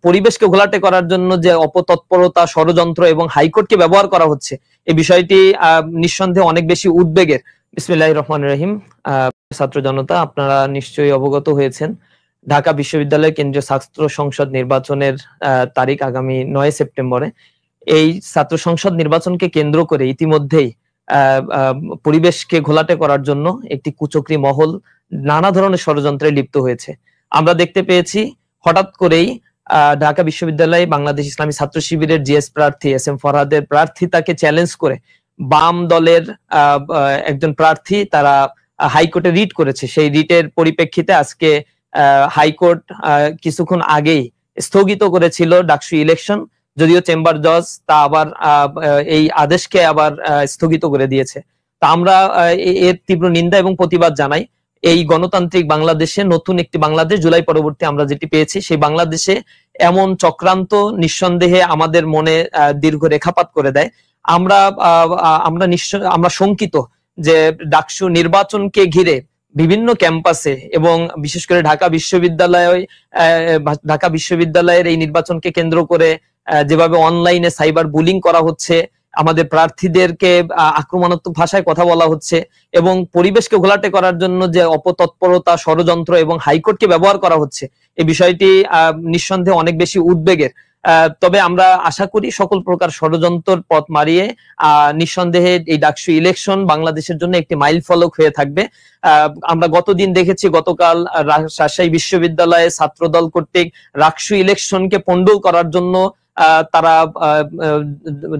পরিবেশকে ঘোলাটে করার জন্য যে অপতৎপরতা, ষড়যন্ত্র এবং হাইকোর্টকে ব্যবহার করা হচ্ছে, এই বিষয়টি নিঃসন্দেহে অনেক বেশি উদ্বেগের। বিসমিল্লাহির রহমানির রহিম। ছাত্র জনতা, আপনারা নিশ্চয়ই অবগত হয়েছেন, ঢাকা বিশ্ববিদ্যালয় কেন্দ্রীয় ছাত্র সংসদ নির্বাচনের তারিখ আগামী 9 সেপ্টেম্বরে। এই ছাত্র সংসদ নির্বাচনকে কেন্দ্র করে ইতিমধ্যেই পরিবেশকে ঘোলাটে করার জন্য একটি কুচক্রী মহল নানা ধরনের ষড়যন্ত্রে লিপ্ত হয়েছে। আমরা দেখতে পেয়েছি হঠাৎ করেই ঢাকা বিশ্ববিদ্যালয়ে বাংলাদেশ ইসলামী ছাত্র শিবিরের জিএস প্রার্থী এস এম ফরহাদের প্রার্থিতাকে চ্যালেঞ্জ করে বাম দলের একজন প্রার্থী তারা হাইকোর্টে রিট করেছে। সেই রিটের পরিপ্রেক্ষিতে আজকে হাইকোর্ট কিছুক্ষণ আগেই স্থগিত করেছিল ডাকসু ইলেকশন, যদিও চেম্বার জজ তা আবার এই আদেশকে আবার স্থগিত করে দিয়েছে। তা আমরা এর তীব্র নিন্দা এবং প্রতিবাদ জানাই। এই গণতান্ত্রিক বাংলাদেশে নতুন একটি বাংলাদেশ জুলাই পরবর্তী আমরা যেটি পেয়েছি, সেই বাংলাদেশে এমন চক্রান্ত নিঃসন্দেহে আমাদের মনে দীর্ঘ রেখাপাত করে দেয়। আমরা শঙ্কিত যে ডাকসু নির্বাচনকে ঘিরে বিভিন্ন ক্যাম্পাসে এবং বিশেষ করে ঢাকা বিশ্ববিদ্যালয়ের এই নির্বাচনকে কেন্দ্র করে যেভাবে অনলাইনে সাইবার বুলিং করা হচ্ছে, আমাদের প্রার্থীদেরকে আক্রমণাত্মক ভাষায় কথা বলা হচ্ছে এবং পরিবেশকে ঘোলাটে করার জন্য যে অপতৎপরতা, ষড়যন্ত্র এবং হাইকোর্টকে ব্যবহার করা হচ্ছে, এই বিষয়টি নিঃসন্দেহে অনেক বেশি উদ্বেগের। তবে আমরা আশা করি সকল প্রকার ষড়যন্ত্রের পথ মারিয়ে নিঃসন্দেহে এই ডাকসু ইলেকশন বাংলাদেশের জন্য একটি মাইল ফলক হয়ে থাকবে। আমরা গতদিন দেখেছি, গতকাল রাজশাহী বিশ্ববিদ্যালয়ে ছাত্রদল কর্তৃক ডাকসু ইলেকশনকে পন্ডল করার জন্য তারা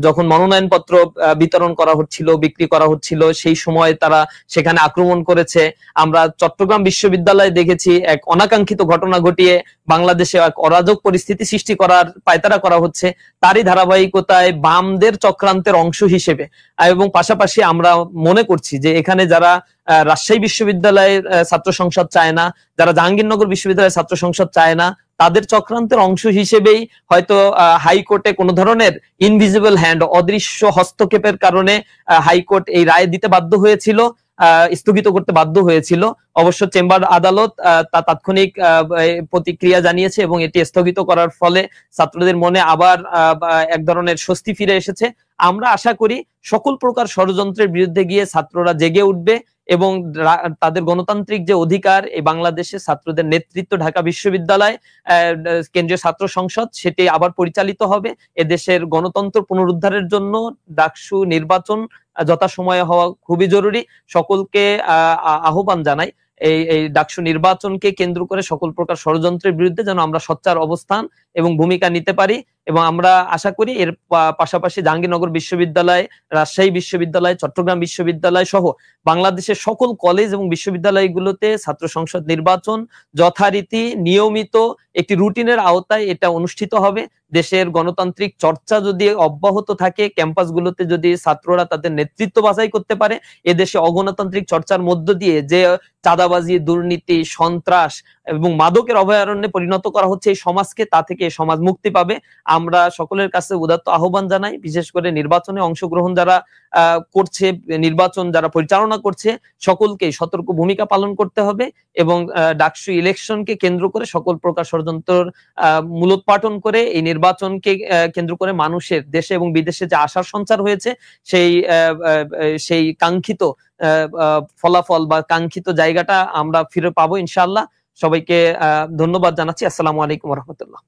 যখন মনোনয়নপত্র বিতরণ করা হচ্ছিল, বিক্রি করা হচ্ছিল, সেই সময় তারা সেখানে আক্রমণ করেছে। আমরা চট্টগ্রাম বিশ্ববিদ্যালয়ে দেখেছি এক অনাকাঙ্ক্ষিত ঘটনা ঘটিয়ে বাংলাদেশে এক অরাজক পরিস্থিতি সৃষ্টি করার পায়তারা করা হচ্ছে। তারই ধারাবাহিকতায় বামদের চক্রান্তের অংশ হিসেবে এবং পাশাপাশি আমরা মনে করছি যে এখানে যারা রাজশাহী বিশ্ববিদ্যালয়ের ছাত্র সংসদ চায় না, যারা জাহাঙ্গীরনগর বিশ্ববিদ্যালয়ের ছাত্র সংসদ চায় না, তাদের চক্রান্তের অংশ হিসেবেই হয়তো হাইকোর্টে কোনো ধরনের ইনভিজিবল হ্যান্ড, অদৃশ্য হস্তক্ষেপের কারণে হাইকোর্ট এই রায় দিতে বাধ্য হয়েছিল, স্থগিত করতে বাধ্য হয়েছিল। অবশ্য চেম্বার আদালত তা তাৎক্ষণিক প্রতিক্রিয়া জানিয়েছে এবং এটি স্থগিত করার ফলে ছাত্রদের মনে আবার এক ধরনের স্বস্তি ফিরে এসেছে। আমরা আশা করি সকল প্রকার ষড়যন্ত্রের বিরুদ্ধে গিয়ে ছাত্ররা জেগে উঠবে এবং তাদের গণতান্ত্রিক যে অধিকার, এই বাংলাদেশে ছাত্রদের নেতৃত্ব ঢাকা বিশ্ববিদ্যালয় কেন্দ্রীয় ছাত্র সংসদ, সেটি আবার পরিচালিত হবে। এদেশের গণতন্ত্র পুনরুদ্ধারের জন্য ডাকসু নির্বাচন যথাসময়ে হওয়া খুবই জরুরি। সকলকে আহ্বান জানাই এই ডাকসু নির্বাচনকে কেন্দ্র করে সকল প্রকার ষড়যন্ত্রের বিরুদ্ধে যেন আমরা সোচ্চার অবস্থান এবং ভূমিকা নিতে পারি। এবং আমরা আশা করি এর পাশাপাশি জাহাঙ্গীরনগর বিশ্ববিদ্যালয়, রাজশাহী বিশ্ববিদ্যালয়, চট্টগ্রাম বিশ্ববিদ্যালয় সহ বাংলাদেশের সকল কলেজ এবং বিশ্ববিদ্যালয়গুলোতে ছাত্র সংসদ নির্বাচন যথারীতি নিয়মিত একটি রুটিনের আওতায় এটা অনুষ্ঠিত হবে। দেশের গণতান্ত্রিক চর্চা যদি অব্যাহত থাকে, ক্যাম্পাসগুলোতে যদি ছাত্ররা তাদের নেতৃত্ব বাছাই করতে পারে, এদেশে অগণতান্ত্রিক চর্চার মধ্য দিয়ে যে চাঁদাবাজি, দুর্নীতি, সন্ত্রাস এবং মাদকের অভয়ারণ্যে পরিণত করা হচ্ছে এই সমাজকে, তা থেকে সমাজ মুক্তি পাবে। আমরা সকলের কাছে উদাত্ত আহ্বান জানাই, বিশেষ করে নির্বাচনে অংশগ্রহণ যারা করছে, নির্বাচন যারা পরিচালনা করছে, সকলকে সতর্ক ভূমিকা পালন করতে হবে এবং ডাকসু ইলেকশনকে কেন্দ্র করে সকল প্রকার ষড়যন্ত্র মূলোৎপাটন করে এই নির্বাচনকে কেন্দ্র করে মানুষের দেশে এবং বিদেশে যে আশার সঞ্চার হয়েছে, সেই কাঙ্ক্ষিত ফলাফল বা কাঙ্ক্ষিত জায়গাটা আমরা ফিরে পাবো ইনশাআল্লাহ। সবাইকে ধন্যবাদ জানাচ্ছি। আসসালামু আলাইকুম ওয়া রাহমাতুল্লাহ।